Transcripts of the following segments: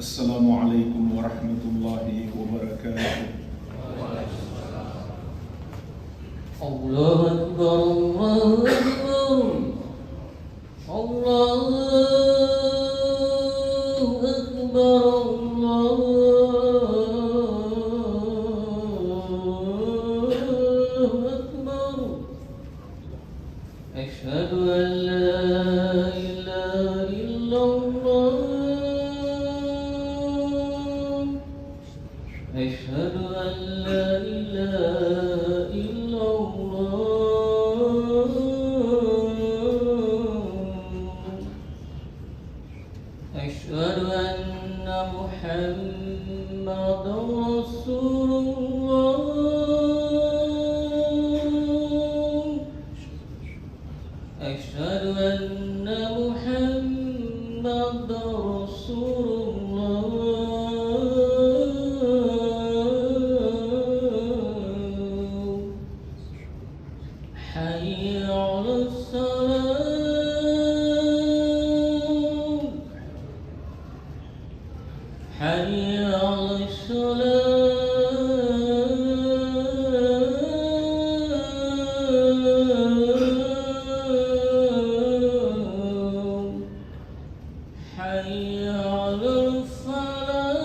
Assalamualaikum warahmatullahi wabarakatuh. Allahu Akbar, Allahu Akbar, Allahu Akbar, Allahu Akbar. Asyhadu an la ilaha illallah. Asyhadu an la ilaha illallah. Asyhadu anna Muhammadan Rasulullah. Asyhadu anna Muhammadan Rasulullah. Hayya 'alas salam. Hayya 'alas salam. Hayya 'alal falah.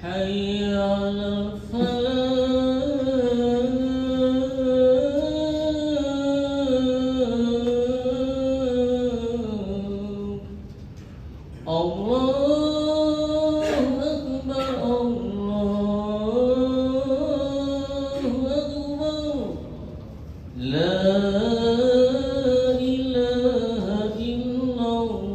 Hayya 'alal falah. Allahu Akbar, Allahu Akbar. La ilaha illallah.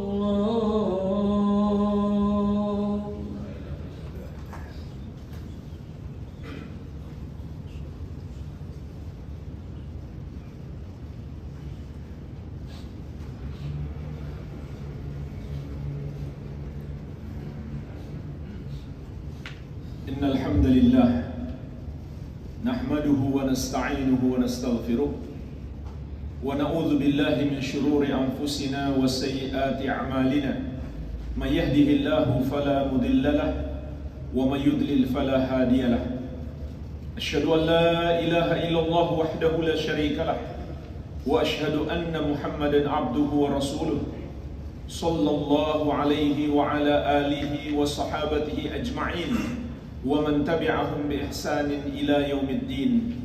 Innal hamdalillah nahmaduhu wa nasta'inuhu wa nastaghfiruh wa na'udzu billahi min shururi anfusina wa sayyiati a'malina. May yahdihillahu fala mudilla lahu wa may yudlil fala hadiya lahu. Asyhadu an la ilaha illallah wahdahu la syarika lahu wa asyhadu anna Muhammadan abduhu wa rasuluh sallallahu alaihi wa ala alihi wa sahabatihi ajma'in wa man tabi'ahum bi ihsanin ila yaumiddin.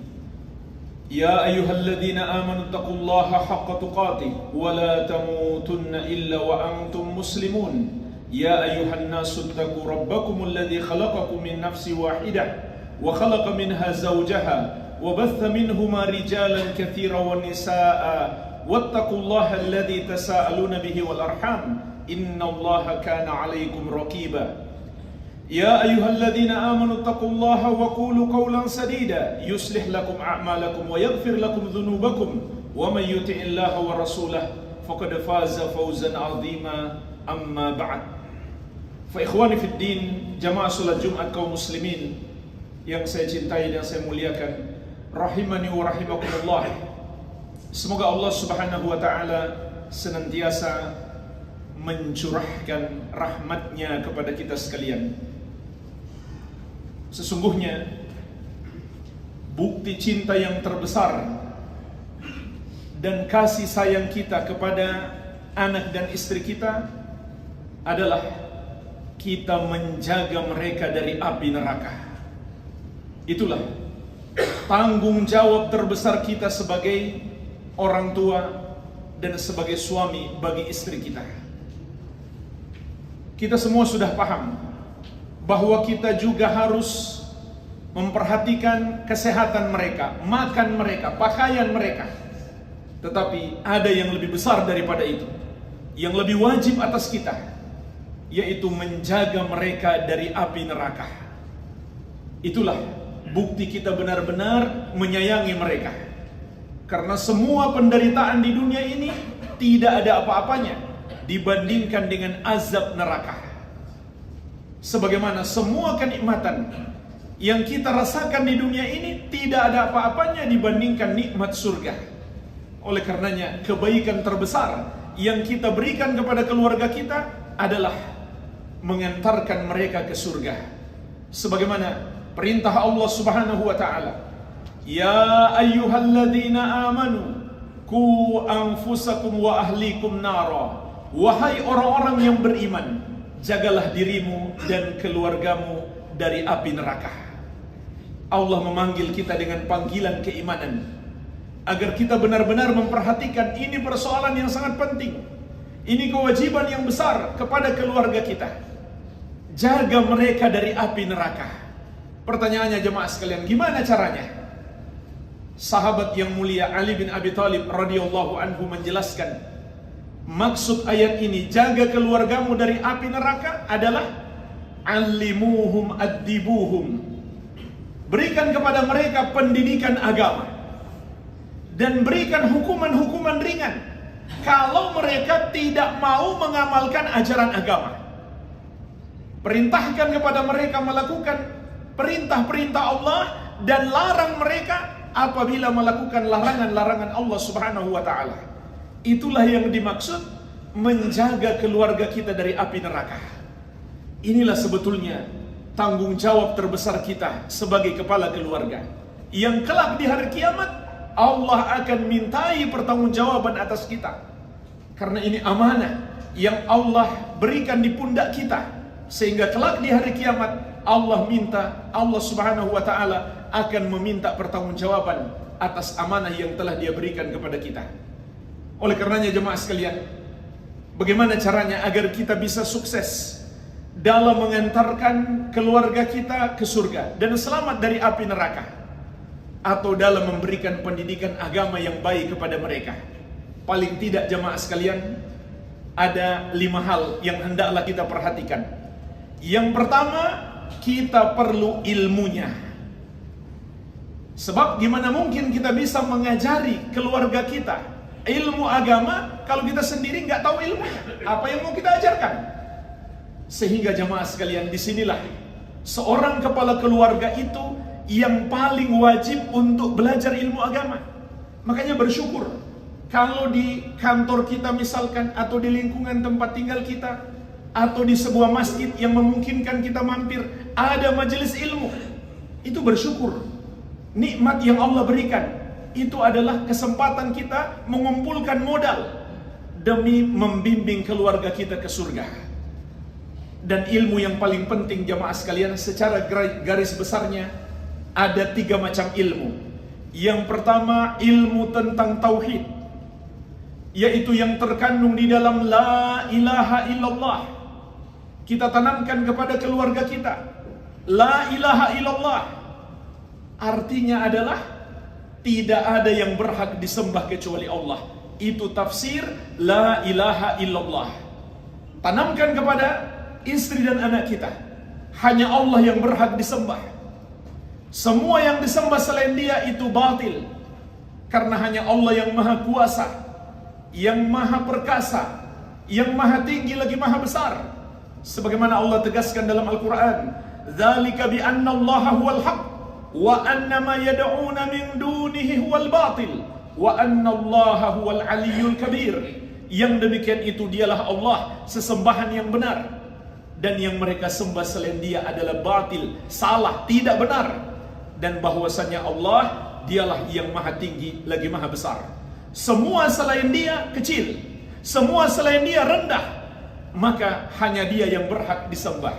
Ya ayyuhalladzina amanu taqullaha haqqa tuqatih wa la tamutunna illa wa antum muslimun. Ya ayyuhan nasu taqu rabbakumul ladzi khalaqakum min nafsin wahidah wa khalaqa minha zawjaha wa batha minhuma rijalan katsiran wa nisaa'a wattaqullaha alladzi tasaaluna bihi wal arham innallaha kana 'alaikum raqiba. يا أيها الذين آمنوا اتقوا الله وقولوا قولا سديدا يصلح لكم أعمالكم ويغفر لكم ذنوبكم ومن يطع الله ورسوله فقد فاز فوزا عظيما أما بعد. فإخواني في الدين jamaah salat Jumat kaum muslimin yang saya cintai dan saya muliakan, rahimani wa rahimakumullah. Semoga Allah Subhanahu wa taala senantiasa mencurahkan rahmatnya kepada kita sekalian. Sesungguhnya bukti cinta yang terbesar dan kasih sayang kita kepada anak dan istri kita adalah kita menjaga mereka dari api neraka. Itulah tanggung jawab terbesar kita sebagai orang tua dan sebagai suami bagi istri kita. Kita semua sudah paham bahwa kita juga harus memperhatikan kesehatan mereka, makan mereka, pakaian mereka. Tetapi ada yang lebih besar daripada itu, yang lebih wajib atas kita, yaitu menjaga mereka dari api neraka. Itulah bukti kita benar-benar menyayangi mereka. Karena semua penderitaan di dunia ini tidak ada apa-apanya dibandingkan dengan azab neraka. Sebagaimana semua kenikmatan yang kita rasakan di dunia ini tidak ada apa-apanya dibandingkan nikmat surga. Oleh karenanya kebaikan terbesar yang kita berikan kepada keluarga kita adalah mengantarkan mereka ke surga. Sebagaimana perintah Allah Subhanahu wa taala, "Ya ayyuhalladzina amanu qu anfusakum wa ahlikum nara." Wahai orang-orang yang beriman, jagalah dirimu dan keluargamu dari api neraka. Allah memanggil kita dengan panggilan keimanan agar kita benar-benar memperhatikan ini persoalan yang sangat penting. Ini kewajiban yang besar kepada keluarga kita. Jaga mereka dari api neraka. Pertanyaannya jemaah sekalian, gimana caranya? Sahabat yang mulia Ali bin Abi Thalib radhiyallahu anhu menjelaskan, maksud ayat ini, jaga keluargamu dari api neraka adalah allimuhum addibuhum. Berikan kepada mereka pendidikan agama dan berikan hukuman-hukuman ringan kalau mereka tidak mau mengamalkan ajaran agama. Perintahkan kepada mereka melakukan perintah-perintah Allah dan larang mereka apabila melakukan larangan-larangan Allah Subhanahu wa taala. Itulah yang dimaksud menjaga keluarga kita dari api neraka. Inilah sebetulnya tanggung jawab terbesar kita sebagai kepala keluarga, yang kelak di hari kiamat Allah akan mintai pertanggungjawaban atas kita. Karena ini amanah yang Allah berikan di pundak kita, sehingga kelak di hari kiamat Allah Subhanahu wa taala akan meminta pertanggungjawaban atas amanah yang telah Dia berikan kepada kita. Oleh karenanya jemaah sekalian, bagaimana caranya agar kita bisa sukses dalam mengantarkan keluarga kita ke surga dan selamat dari api neraka, atau dalam memberikan pendidikan agama yang baik kepada mereka? Paling tidak jemaah sekalian, ada 5 hal yang hendaklah kita perhatikan. Yang pertama, kita perlu ilmunya. Sebab gimana mungkin kita bisa mengajari keluarga kita ilmu agama kalau kita sendiri nggak tahu ilmunya? Apa yang mau kita ajarkan? Sehingga jemaah sekalian, disinilah seorang kepala keluarga itu yang paling wajib untuk belajar ilmu agama. Makanya bersyukur kalau di kantor kita misalkan, atau di lingkungan tempat tinggal kita, atau di sebuah masjid yang memungkinkan kita mampir, ada majelis ilmu. Itu bersyukur. Nikmat yang Allah berikan. Itu adalah kesempatan kita mengumpulkan modal demi membimbing keluarga kita ke surga. Dan ilmu yang paling penting jamaah sekalian, secara garis besarnya ada 3 macam ilmu. Yang pertama, ilmu tentang tauhid, yaitu yang terkandung di dalam la ilaha illallah. Kita tanamkan kepada keluarga kita, la ilaha illallah artinya adalah tidak ada yang berhak disembah kecuali Allah. Itu tafsir la ilaha illallah. Tanamkan kepada istri dan anak kita, hanya Allah yang berhak disembah. Semua yang disembah selain Dia itu batil, karena hanya Allah yang maha kuasa, yang maha perkasa, yang maha tinggi lagi maha besar. Sebagaimana Allah tegaskan dalam Al-Quran, "Dzalika bi anna Allaha huwal haq wa anna ma yad'una min dunihi huwal batil wa anna Allaha huwal aliyyul kabir." Yang demikian itu dialah Allah, sesembahan yang benar, dan yang mereka sembah selain Dia adalah batil, salah, tidak benar. Dan bahwasanya Allah dialah yang maha tinggi lagi maha besar. Semua selain Dia kecil, semua selain Dia rendah. Maka hanya Dia yang berhak disembah.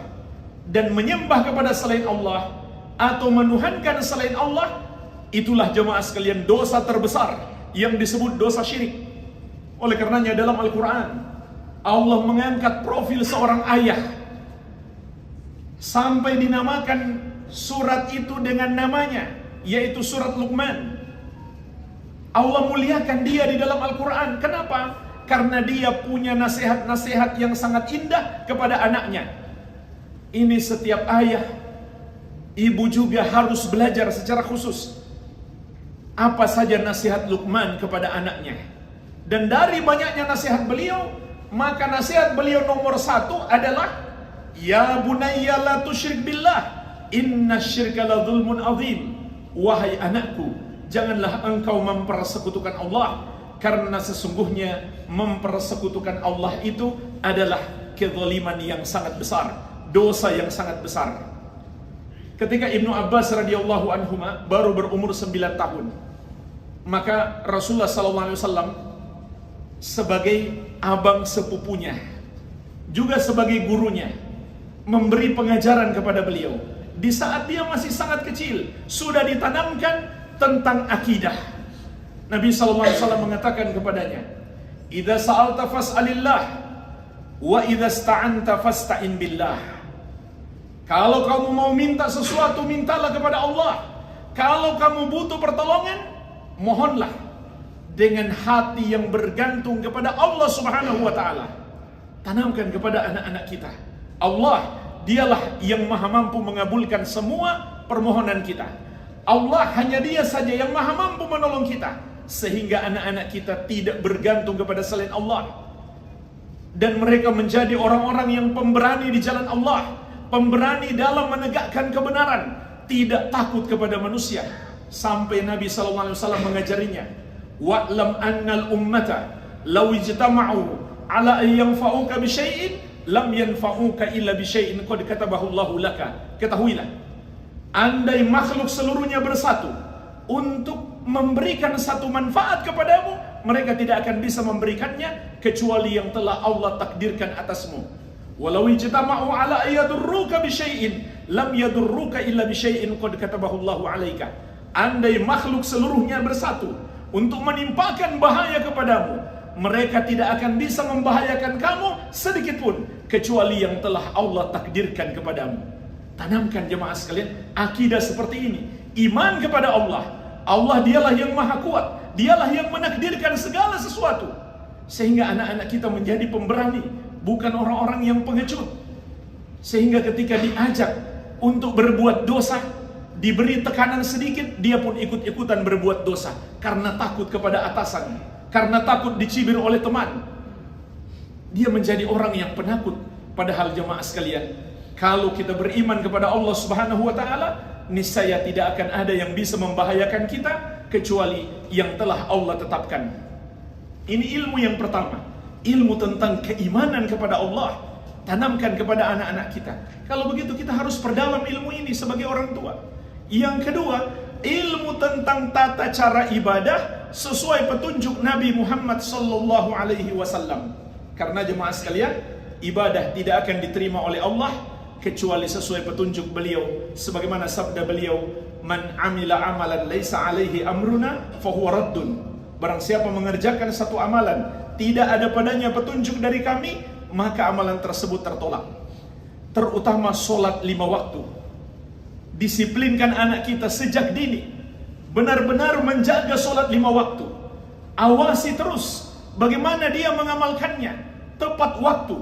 Dan menyembah kepada selain Allah atau menuhankan selain Allah, itulah jemaah sekalian dosa terbesar yang disebut dosa syirik. Oleh karenanya dalam Al-Quran Allah mengangkat profil seorang ayah sampai dinamakan surat itu dengan namanya, yaitu surat Luqman. Allah muliakan dia di dalam Al-Quran. Kenapa? Karena dia punya nasihat-nasihat yang sangat indah kepada anaknya. Ini setiap ayah, ibu juga harus belajar secara khusus apa saja nasihat Luqman kepada anaknya. Dan dari banyaknya nasihat beliau, maka nasihat beliau nomor 1 adalah, "Ya bunayya la tusyrik billah, inna syirka la zulmun azim." Wahai anakku, janganlah engkau mempersekutukan Allah. karena sesungguhnya mempersekutukan Allah itu adalah kezaliman yang sangat besar, dosa yang sangat besar. Ketika Ibnu Abbas radhiyallahu anhuma baru berumur 9 tahun, maka Rasulullah SAW sebagai abang sepupunya, juga sebagai gurunya, memberi pengajaran kepada beliau. Di saat dia masih sangat kecil, sudah ditanamkan tentang akidah. Nabi SAW mengatakan kepadanya, "Idza sa'alta fas'alillah, wa idza sta'anta fasta'in billah." Kalau kamu mau minta sesuatu, mintalah kepada Allah. Kalau kamu butuh pertolongan, mohonlah dengan hati yang bergantung kepada Allah Subhanahu wa taala. Tanamkan kepada anak-anak kita, Allah dialah yang maha mampu mengabulkan semua permohonan kita. Allah hanya Dia saja yang maha mampu menolong kita, sehingga anak-anak kita tidak bergantung kepada selain Allah, dan mereka menjadi orang-orang yang pemberani di jalan Allah, pemberani dalam menegakkan kebenaran, tidak takut kepada manusia. Sampai Nabi SAW mengajarinya, wa'lam annal ummata law ijtama'u ala an yanfa'uka bi syai'in lam yanfa'uka illa bi syai'in qad katabahu Allahu laka. Ketahuilah, andai makhluk seluruhnya bersatu untuk memberikan satu manfaat kepadamu, mereka tidak akan bisa memberikannya kecuali yang telah Allah takdirkan atasmu. Walau ijtama'u ala yadurruka bi syai'in lam yadurruka illa bi syai'in qad katabahu Allahu 'alaika. Andai makhluk seluruhnya bersatu untuk menimpakan bahaya kepadamu, mereka tidak akan bisa membahayakan kamu sedikit pun kecuali yang telah Allah takdirkan kepadamu. Tanamkan jemaah sekalian akidah seperti ini, iman kepada Allah. Allah dialah yang maha kuat, dialah yang menakdirkan segala sesuatu, sehingga anak-anak kita menjadi pemberani, bukan orang-orang yang pengecut. Sehingga ketika diajak untuk berbuat dosa, diberi tekanan sedikit, dia pun ikut-ikutan berbuat dosa karena takut kepada atasan, karena takut dicibir oleh teman. Dia menjadi orang yang penakut. Padahal jemaah sekalian, kalau kita beriman kepada Allah Subhanahu wa taala, niscaya tidak akan ada yang bisa membahayakan kita kecuali yang telah Allah tetapkan. Ini ilmu yang pertama, ilmu tentang keimanan kepada Allah. Tanamkan kepada anak-anak kita. Kalau begitu kita harus perdalam ilmu ini sebagai orang tua. Yang kedua, ilmu tentang tata cara ibadah sesuai petunjuk Nabi Muhammad sallallahu alaihi wasallam. Karena jemaah sekalian, ibadah tidak akan diterima oleh Allah kecuali sesuai petunjuk beliau, sebagaimana sabda beliau, "Man amila amalan laisa alaihi amruna fahuwa raddun." Barang siapa mengerjakan satu amalan tidak ada padanya petunjuk dari kami, maka amalan tersebut tertolak. Terutama sholat 5 waktu. Disiplinkan anak kita sejak dini, benar-benar menjaga sholat 5 waktu. Awasi terus bagaimana dia mengamalkannya tepat waktu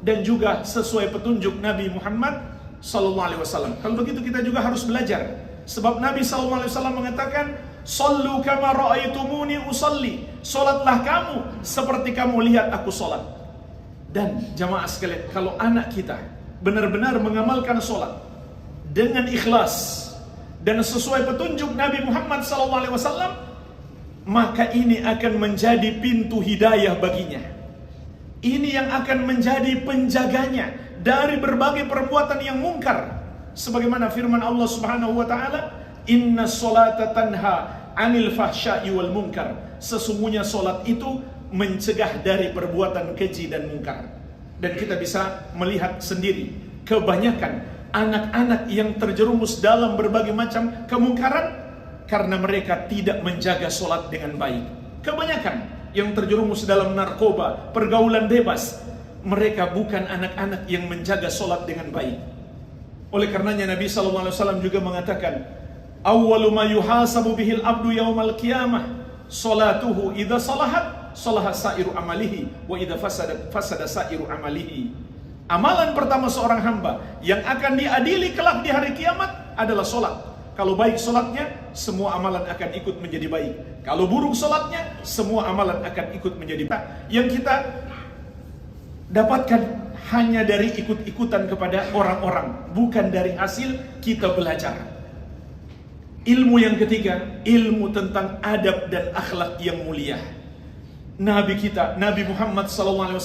dan juga sesuai petunjuk Nabi Muhammad SAW. Kalau begitu kita juga harus belajar, sebab Nabi SAW mengatakan, "Sallu kama ra'aitumuni usalli." Salatlah kamu seperti kamu lihat aku salat. Dan jamaah sekalian, kalau anak kita benar-benar mengamalkan salat dengan ikhlas dan sesuai petunjuk Nabi Muhammad SAW, maka ini akan menjadi pintu hidayah baginya. Ini yang akan menjadi penjaganya dari berbagai perbuatan yang mungkar. Sebagaimana firman Allah Subhanahu wa taala, "Inna sholata tanha 'anil fahsya'i wal munkar." Sesungguhnya salat itu mencegah dari perbuatan keji dan mungkar. Dan kita bisa melihat sendiri, kebanyakan anak-anak yang terjerumus dalam berbagai macam kemungkaran karena mereka tidak menjaga salat dengan baik. Kebanyakan yang terjerumus dalam narkoba, pergaulan bebas, mereka bukan anak-anak yang menjaga salat dengan baik. Oleh karenanya Nabi SAW juga mengatakan, "Awwalu ma yuhasabu bihil abdu yaumal qiyamah salatuhu idza salahat salaha sa'iru amalihi wa idza fasada sa'iru amalihi." Amalan pertama seorang hamba yang akan diadili kelak di hari kiamat adalah salat. Kalau baik salatnya, semua amalan akan ikut menjadi baik. Kalau buruk salatnya, semua amalan akan ikut menjadi baik. Yang kita dapatkan hanya dari ikut-ikutan kepada orang-orang, bukan dari hasil kita belajar. Ilmu yang ketiga, ilmu tentang adab dan akhlak yang mulia. Nabi kita, Nabi Muhammad SAW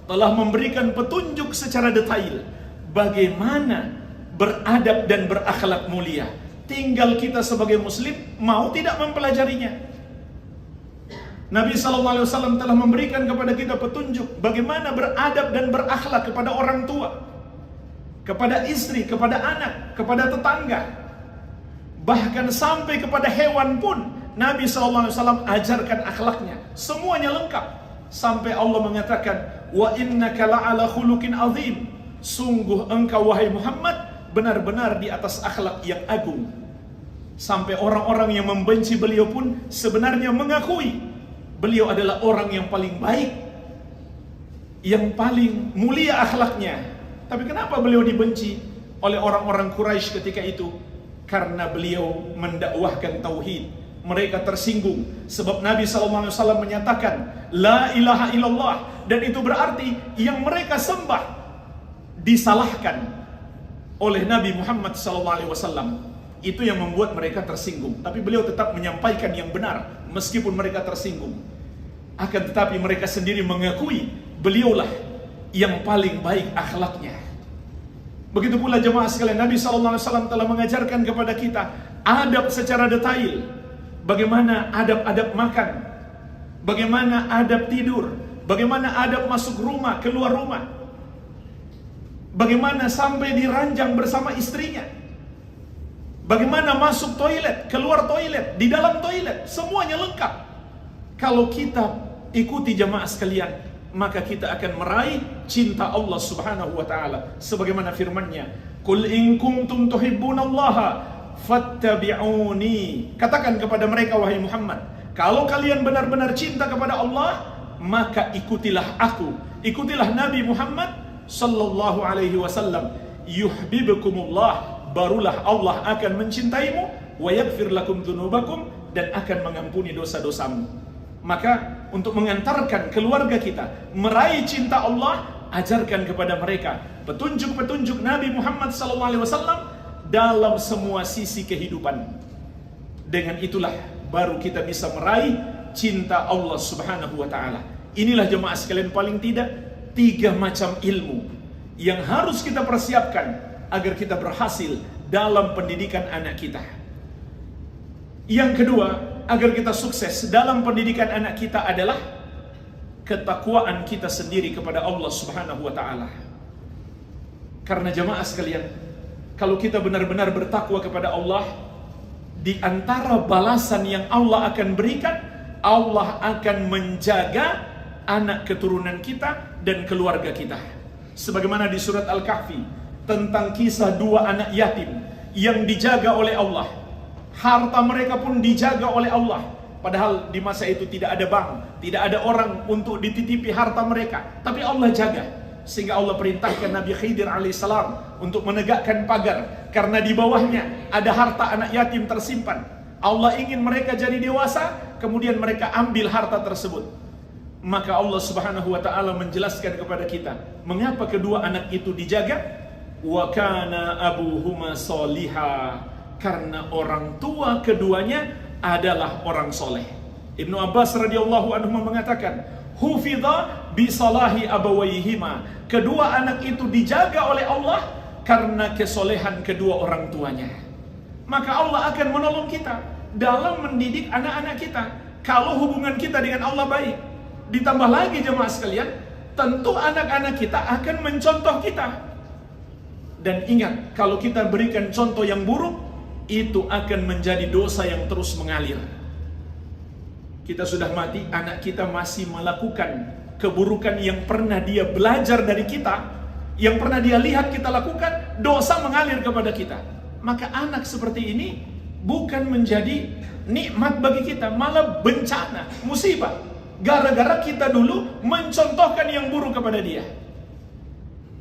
telah memberikan petunjuk secara detail bagaimana beradab dan berakhlak mulia. Tinggal kita sebagai muslim mau tidak mempelajarinya. Nabi SAW telah memberikan kepada kita petunjuk bagaimana beradab dan berakhlak kepada orang tua, kepada istri, kepada anak, kepada tetangga, bahkan sampai kepada hewan pun Nabi SAW ajarkan akhlaknya. Semuanya lengkap. Sampai Allah mengatakan, wa innaka la'ala khuluqin azim. Sungguh engkau wahai Muhammad benar-benar di atas akhlak yang agung. Sampai orang-orang yang membenci beliau pun sebenarnya mengakui beliau adalah orang yang paling baik, yang paling mulia akhlaknya. Tapi kenapa beliau dibenci oleh orang-orang Quraisy ketika itu? Karena beliau mendakwahkan tauhid. Mereka tersinggung sebab Nabi SAW menyatakan la ilaha illallah, dan itu berarti yang mereka sembah disalahkan oleh Nabi Muhammad SAW. Itu yang membuat mereka tersinggung. Tapi beliau tetap menyampaikan yang benar meskipun mereka tersinggung. Akan tetapi mereka sendiri mengakui beliaulah yang paling baik akhlaknya. Begitu pula jemaah sekalian, Nabi SAW telah mengajarkan kepada kita adab secara detail. Bagaimana adab-adab makan, bagaimana adab tidur, bagaimana adab masuk rumah, keluar rumah, bagaimana sampai di ranjang bersama istrinya, bagaimana masuk toilet, keluar toilet, di dalam toilet, semuanya lengkap. Kalau kita ikuti jemaah sekalian, maka kita akan meraih cinta Allah Subhanahu wa taala sebagaimana firman-Nya, "Qul in kuntum tuhibbunallaha fattabi'uni." Katakan kepada mereka wahai Muhammad, kalau kalian benar-benar cinta kepada Allah, maka ikutilah aku, ikutilah Nabi Muhammad sallallahu alaihi wasallam. Yuhibbukumullah, barulah Allah akan mencintaimu, wa yaghfir lakum dzunubakum, dan akan mengampuni dosa-dosamu. Maka untuk mengantarkan keluarga kita meraih cinta Allah, ajarkan kepada mereka petunjuk-petunjuk Nabi Muhammad sallallahu alaihi wasallam dalam semua sisi kehidupan. Dengan itulah baru kita bisa meraih cinta Allah Subhanahu wa taala. Inilah jemaah sekalian paling tidak 3 macam ilmu yang harus kita persiapkan agar kita berhasil dalam pendidikan anak kita. Yang kedua, agar kita sukses dalam pendidikan anak kita adalah ketakwaan kita sendiri kepada Allah Subhanahu wa taala. Karena jemaah sekalian, kalau kita benar-benar bertakwa kepada Allah, di antara balasan yang Allah akan berikan, Allah akan menjaga anak keturunan kita dan keluarga kita. Sebagaimana di surat Al-Kahfi tentang kisah 2 anak yatim yang dijaga oleh Allah. Harta mereka pun dijaga oleh Allah. Padahal di masa itu tidak ada bank, tidak ada orang untuk dititipi harta mereka, tapi Allah jaga. Sehingga Allah perintahkan Nabi Khidir alaihissalam untuk menegakkan pagar, karena di bawahnya ada harta anak yatim tersimpan. Allah ingin mereka jadi dewasa, kemudian mereka ambil harta tersebut. Maka Allah Subhanahu wa taala menjelaskan kepada kita mengapa kedua anak itu dijaga. Wa kana abuhuma soliha, karena orang tua keduanya adalah orang soleh. Ibnu Abbas radhiyallahu anhu mengatakan, hufidha bi salahi abawaihima, kedua anak itu dijaga oleh Allah karena kesolehan kedua orang tuanya. Maka Allah akan menolong kita dalam mendidik anak-anak kita kalau hubungan kita dengan Allah baik. Ditambah lagi jemaah sekalian, tentu anak-anak kita akan mencontoh kita. Dan ingat, kalau kita berikan contoh yang buruk, itu akan menjadi dosa yang terus mengalir. Kita sudah mati, anak kita masih melakukan keburukan yang pernah dia belajar dari kita, yang pernah dia lihat kita lakukan, dosa mengalir kepada kita. Maka anak seperti ini bukan menjadi nikmat bagi kita, malah bencana, musibah. Gara-gara kita dulu mencontohkan yang buruk kepada dia.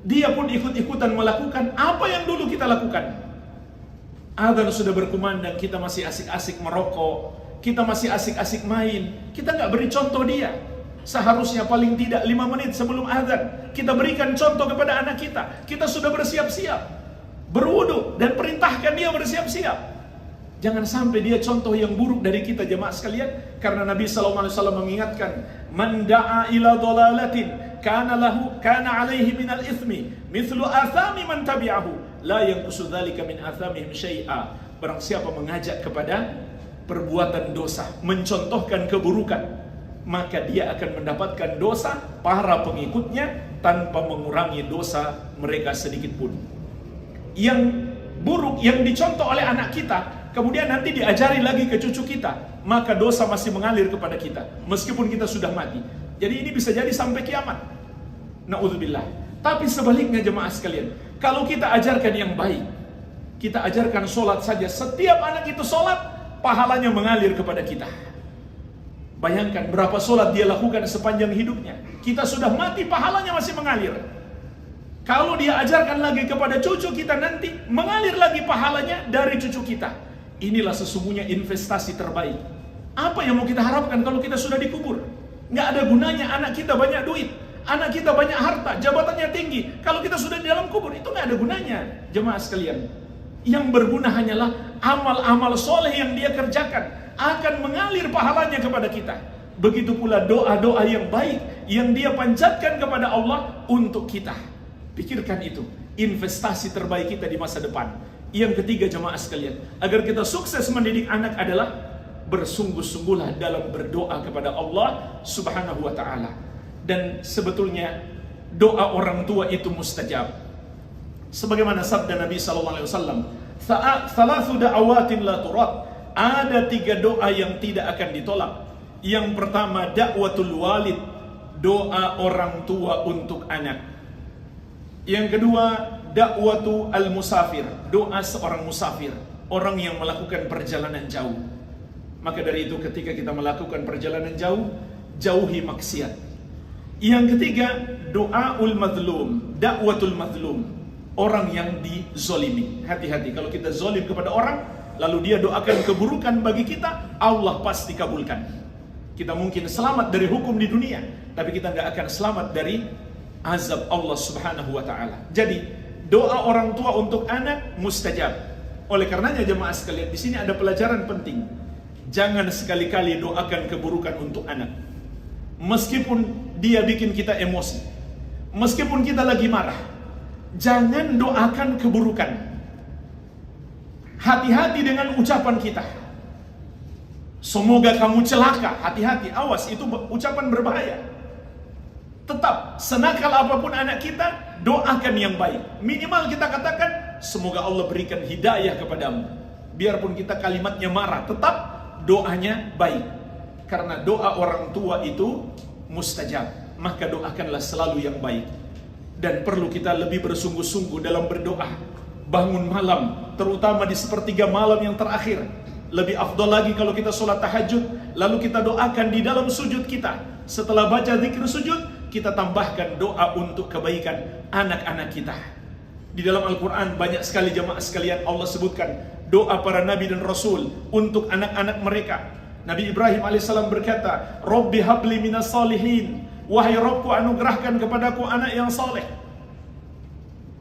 Dia pun ikut-ikutan melakukan apa yang dulu kita lakukan. Adzan sudah berkumandang, kita masih asik-asik merokok, kita masih asik-asik main, kita nggak beri contoh dia. Seharusnya paling tidak 5 menit sebelum adzan kita berikan contoh kepada anak kita. Kita sudah bersiap-siap, berwudu, dan perintahkan dia bersiap-siap. Jangan sampai dia contoh yang buruk dari kita jemaah sekalian, karena Nabi SAW mengingatkan, man da'a ila dhalalatin kana alaihi minal ithmi mithlu athami man tabi'ahu la yanqusu dzalika min athamihim syai'a. Barang siapa mengajak kepada perbuatan dosa, mencontohkan keburukan, maka dia akan mendapatkan dosa para pengikutnya tanpa mengurangi dosa mereka sedikit pun. Yang buruk yang dicontoh oleh anak kita, kemudian nanti diajari lagi ke cucu kita, maka dosa masih mengalir kepada kita meskipun kita sudah mati. Jadi ini bisa jadi sampai kiamat. Na'udzubillah. Tapi sebaliknya jemaah sekalian, kalau kita ajarkan yang baik, kita ajarkan sholat saja, setiap anak itu sholat, pahalanya mengalir kepada kita. Bayangkan berapa sholat dia lakukan sepanjang hidupnya. Kita sudah mati, pahalanya masih mengalir. Kalau dia ajarkan lagi kepada cucu kita nanti, mengalir lagi pahalanya dari cucu kita. Inilah sesungguhnya investasi terbaik. Apa yang mau kita harapkan kalau kita sudah dikubur? Nggak ada gunanya anak kita banyak duit, anak kita banyak harta, jabatannya tinggi. Kalau kita sudah di dalam kubur, itu nggak ada gunanya. Jemaah sekalian, yang berguna hanyalah amal-amal soleh yang dia kerjakan, akan mengalir pahalanya kepada kita. Begitu pula doa-doa yang baik yang dia panjatkan kepada Allah untuk kita. Pikirkan itu, investasi terbaik kita di masa depan. Yang ketiga jemaah sekalian, agar kita sukses mendidik anak adalah bersungguh-sungguhlah dalam berdoa kepada Allah Subhanahu wa ta'ala. Dan sebetulnya doa orang tua itu mustajab. Sebagaimana sabda Nabi SAW, thalathu da'awatin la turad. Ada 3 doa yang tidak akan ditolak. Yang pertama, da'watul walid, doa orang tua untuk anak. Yang kedua, da'watu al-musafir, doa seorang musafir, orang yang melakukan perjalanan jauh. Maka dari itu ketika kita melakukan perjalanan jauh, jauhi maksiat. Yang ketiga, doaul mazlum, da'watul mazlum, orang yang dizolimi. Hati-hati kalau kita zolim kepada orang, lalu dia doakan keburukan bagi kita, Allah pasti kabulkan. Kita mungkin selamat dari hukum di dunia, tapi kita nggak akan selamat dari azab Allah Subhanahu wa ta'ala. Jadi doa orang tua untuk anak mustajab. Oleh karenanya jemaah sekalian, di sini ada pelajaran penting. Jangan sekali-kali doakan keburukan untuk anak. Meskipun dia bikin kita emosi, meskipun kita lagi marah, jangan doakan keburukan. Hati-hati dengan ucapan kita. Semoga kamu celaka, hati-hati, awas, itu ucapan berbahaya. Tetap, senakal apapun anak kita, doakan yang baik. Minimal kita katakan, semoga Allah berikan hidayah kepadamu. Biarpun kita kalimatnya marah, tetap doanya baik. Karena doa orang tua itu mustajab. Maka doakanlah selalu yang baik. Dan perlu kita lebih bersungguh-sungguh dalam berdoa. Bangun malam, terutama di sepertiga malam yang terakhir. Lebih afdal lagi kalau kita sholat tahajud, lalu kita doakan di dalam sujud kita. Setelah baca zikir sujud, kita tambahkan doa untuk kebaikan anak-anak kita. Di dalam Al-Quran banyak sekali jemaah sekalian Allah sebutkan doa para nabi dan rasul untuk anak-anak mereka. Nabi Ibrahim alaihissalam berkata, Rabbi habli minas salihin, wahai Rabbku anugerahkan kepadaku anak yang saleh.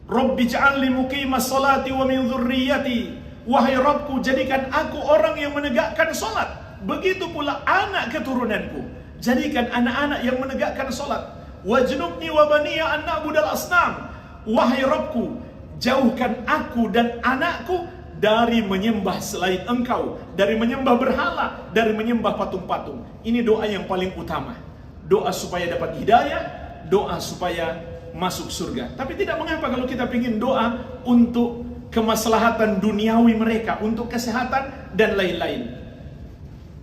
Rabbi ja'alli muqimas salati wa min dzurriyyati, wahai Rabbku jadikan aku orang yang menegakkan salat. Begitu pula anak keturunanku, jadikan anak-anak yang menegakkan salat. Wajnubni wa baniya an na'budal asnam, wahai Rabbku jauhkan aku dan anakku dari menyembah selain Engkau, dari menyembah berhala, dari menyembah patung-patung. Ini doa yang paling utama. Doa supaya dapat hidayah, doa supaya masuk surga. Tapi tidak mengapa kalau kita ingin doa untuk kemaslahatan duniawi mereka, untuk kesehatan dan lain-lain.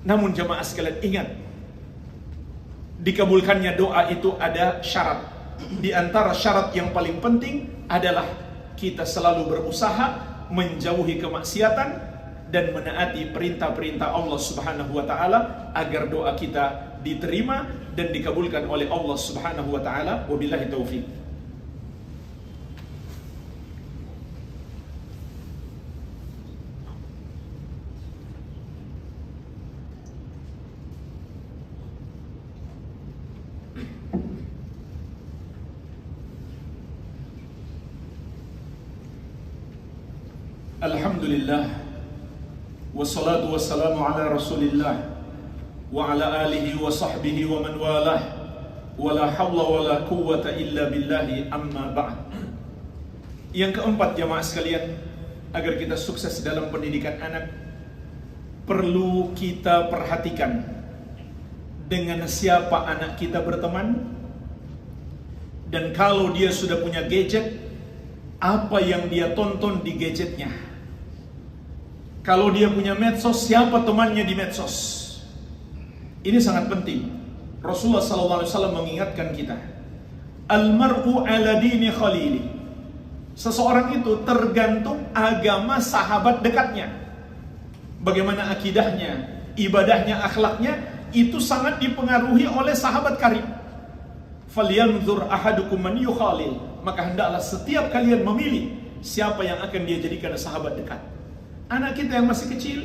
Namun jemaah sekalian ingat, dikabulkannya doa itu ada syarat. Di antara syarat yang paling penting adalah kita selalu berusaha menjauhi kemaksiatan dan menaati perintah-perintah Allah Subhanahu wa ta'ala agar doa kita diterima dan dikabulkan oleh Allah Subhanahu wa ta'ala. Wabillahi taufiq. Alhamdulillah, Wassalatu wassalamu ala Rasulillah wa ala alihi wa sahbihi wa man walah. Wala hawla wala quwwata illa billahi, amma ba'd. Yang keempat, jamaah sekalian, agar kita sukses dalam pendidikan anak, perlu kita perhatikan dengan siapa anak kita berteman. Dan kalau dia sudah punya gadget, apa yang dia tonton di gadgetnya. Kalau dia punya medsos, siapa temannya di medsos. Ini sangat penting. Rasulullah SAW mengingatkan kita, Al-mar'u ala dini khalili. Seseorang itu tergantung agama sahabat dekatnya. Bagaimana akidahnya, ibadahnya, akhlaknya, itu sangat dipengaruhi oleh sahabat karib. Falyanzur ahadukum man yukhalil. Maka hendaklah setiap kalian memilih siapa yang akan dia jadikan sahabat dekat. Anak kita yang masih kecil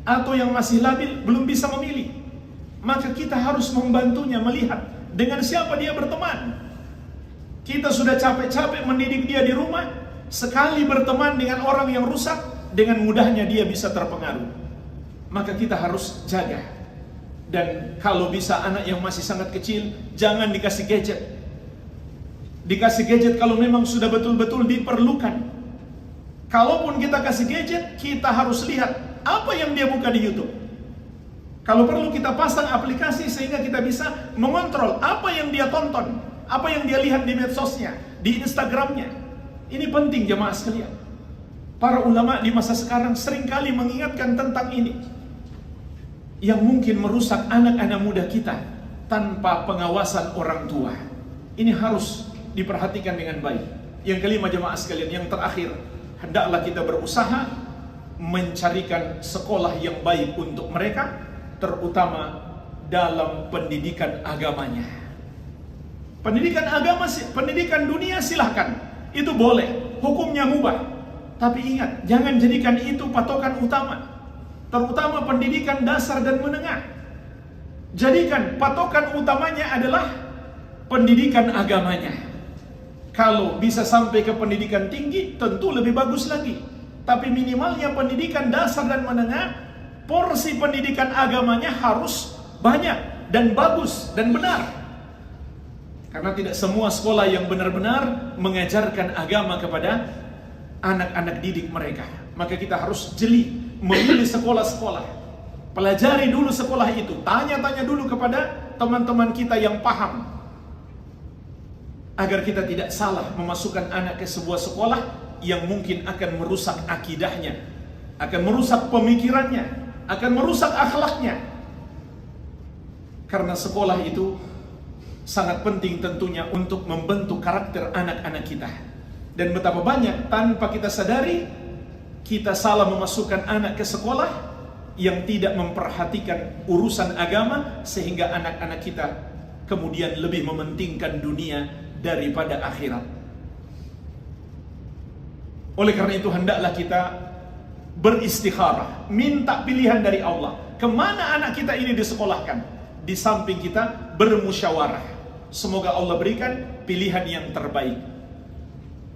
atau yang masih labil belum bisa memilih, maka kita harus membantunya melihat dengan siapa dia berteman. Kita sudah capek-capek mendidik dia di rumah, sekali berteman dengan orang yang rusak, dengan mudahnya dia bisa terpengaruh. Maka kita harus jaga. Dan kalau bisa anak yang masih sangat kecil, jangan dikasih gadget. Dikasih gadget kalau memang sudah betul-betul diperlukan. Kalaupun kita kasih gadget, kita harus lihat apa yang dia buka di YouTube. Kalau perlu kita pasang aplikasi sehingga kita bisa mengontrol apa yang dia tonton, apa yang dia lihat di medsosnya, di Instagramnya. Ini penting, jemaah sekalian. Para ulama di masa sekarang seringkali mengingatkan tentang ini, yang mungkin merusak anak-anak muda kita tanpa pengawasan orang tua. Ini harus diperhatikan dengan baik. Yang kelima, jemaah sekalian, yang terakhir, hendaklah kita berusaha mencarikan sekolah yang baik untuk mereka, terutama dalam pendidikan agamanya. Pendidikan agama, pendidikan dunia silahkan, itu boleh, hukumnya mubah. Tapi ingat, jangan jadikan itu patokan utama. Terutama pendidikan dasar dan menengah. Jadikan patokan utamanya adalah pendidikan agamanya. Kalau bisa sampai ke pendidikan tinggi, tentu lebih bagus lagi. Tapi minimalnya pendidikan dasar dan menengah, porsi pendidikan agamanya harus banyak dan bagus dan benar. Karena tidak semua sekolah yang benar-benar mengajarkan agama kepada anak-anak didik mereka. Maka kita harus jeli memilih sekolah-sekolah. Pelajari dulu sekolah itu. Tanya-tanya dulu kepada teman-teman kita yang paham, agar kita tidak salah memasukkan anak ke sebuah sekolah yang mungkin akan merusak akidahnya, akan merusak pemikirannya, akan merusak akhlaknya. Karena sekolah itu sangat penting tentunya untuk membentuk karakter anak-anak kita. Dan betapa banyak tanpa kita sadari kita salah memasukkan anak ke sekolah yang tidak memperhatikan urusan agama, sehingga anak-anak kita kemudian lebih mementingkan dunia daripada akhirat. Oleh karena itu hendaklah kita beristikharah, minta pilihan dari Allah. Kemana anak kita ini disekolahkan? Di samping kita bermusyawarah. Semoga Allah berikan pilihan yang terbaik.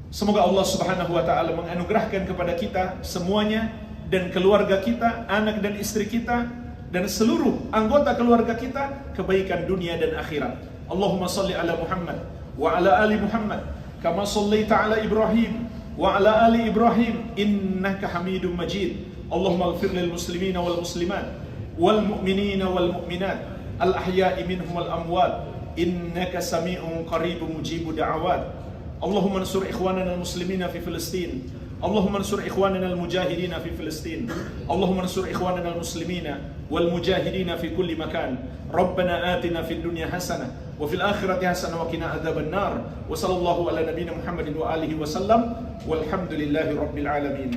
Semoga Allah Subhanahu wa ta'ala menganugerahkan kepada kita semuanya, dan keluarga kita, anak dan istri kita, dan seluruh anggota keluarga kita, kebaikan dunia dan akhirat. Allahumma salli ala Muhammad wa ala ali Muhammad kama sallaita ala Ibrahim wa ala ali Ibrahim innaka Hamidum Majid. Allahumma ighfir lil muslimina wal muslimat wal mu'minina wal mu'minat al ahya'i minhum wal amwat innaka sami'un qaribun mujibud da'awat. Allahumma ansur ikhwanana al-muslimina fi Filistin. Allahumma ansur ikhwanana al-mujahidina fi Filistin. Allahumma ansur ikhwanana al-muslimina wal mujahidina fi kulli makan. Rabbana atina fid dunya hasanah wa fil akhirati hasanah wa qina adzaban nar. Wa sallallahu ala nabiyyina Muhammadin wa alihi wa sallam. Walhamdulillahi rabbil alamin.